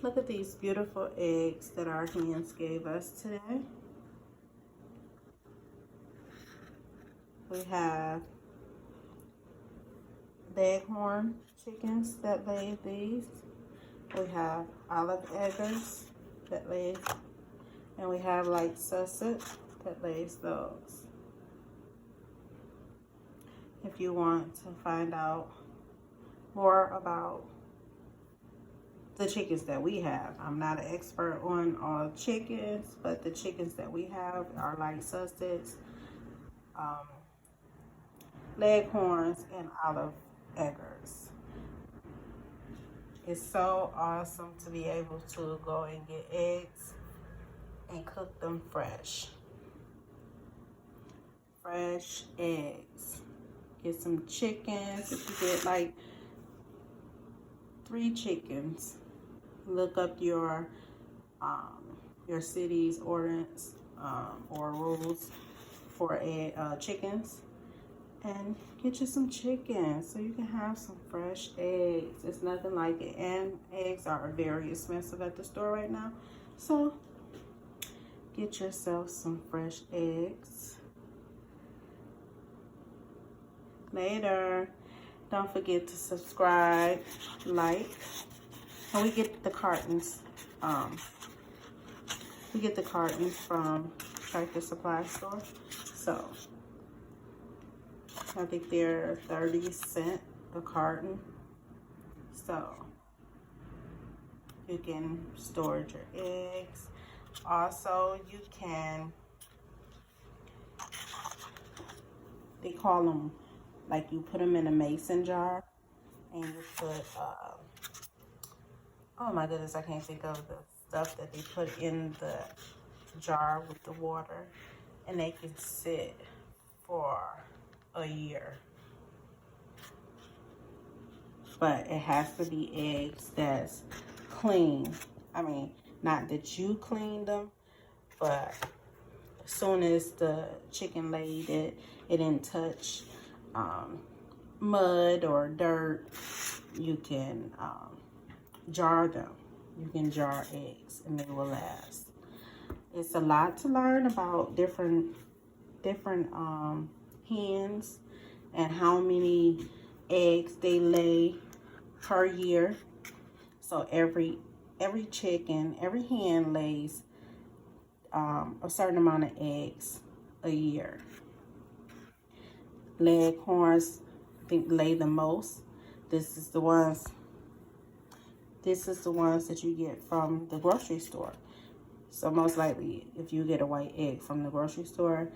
Look at these beautiful eggs that our hens gave us today. We have Leghorn chickens that lay these. We have Olive Eggers that lays, and we have Light Sussex that lays those. If you want to find out more about the chickens that we have, I'm not an expert on all chickens, but the chickens that we have are Light Sussex, Leghorns, and Olive Eggers. It's so awesome to be able to go and get eggs and cook them fresh. Fresh eggs. Get some chickens. If you get like 3 chickens, look up your city's ordinance or rules for chickens, and get you some chicken so you can have some fresh eggs. It's nothing like it, and eggs are very expensive at the store right now, so get yourself some fresh eggs. Later. Don't forget to subscribe, like, and we get the cartons. We get the cartons from Tractor Supply store, so I think they're 30 cents a carton. So you can store your eggs. Also, you can, they call them, like, you put them in a mason jar, and you put, oh my goodness, I can't think of the stuff that they put in the jar with the water, and they can sit for a year. But it has to be eggs that's clean. I mean, not that you cleaned them, but as soon as the chicken laid it didn't touch mud or dirt, you can jar them. You can jar eggs and they will last. It's a lot to learn about different hens and how many eggs they lay per year. So every chicken, every hen lays a certain amount of eggs a year. Leghorns, I think, lay the most. This is the ones that you get from the grocery store. So most likely, if you get a white egg from the grocery store,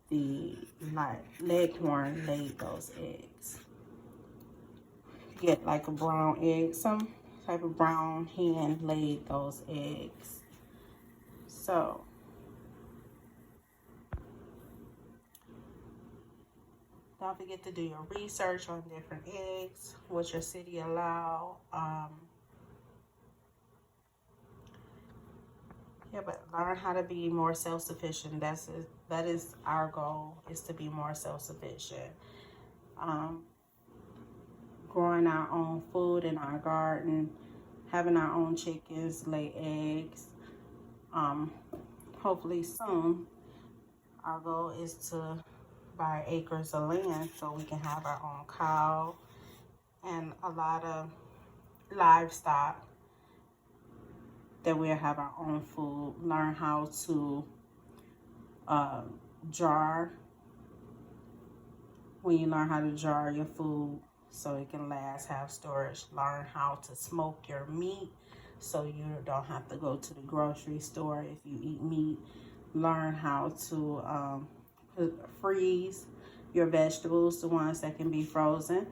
the Leghorn laid those eggs. You get like a brown egg, some type of brown hen laid those eggs. So don't forget to do your research on different eggs, what your city allow. Yeah, but learn how to be more self-sufficient. That is our goal, is to be more self-sufficient. Growing our own food in our garden, having our own chickens lay eggs. Hopefully soon, our goal is to buy acres of land so we can have our own cow and a lot of livestock, that we'll have our own food. Learn how to jar. When you learn how to jar your food so it can last, have storage. Learn how to smoke your meat so you don't have to go to the grocery store if you eat meat. Learn how to freeze your vegetables, the ones that can be frozen.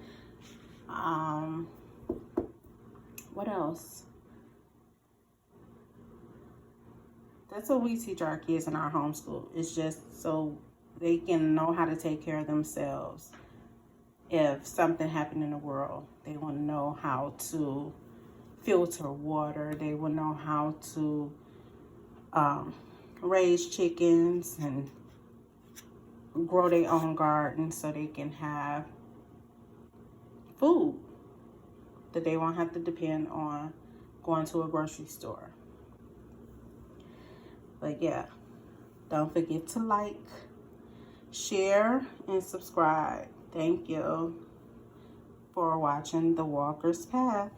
What else? That's what we teach our kids in our homeschool. It's just so they can know how to take care of themselves. If something happened in the world, they will know how to filter water. They will know how to raise chickens and grow their own garden so they can have food, that they won't have to depend on going to a grocery store. But yeah, don't forget to like, share, and subscribe. Thank you for watching The Walker's Path.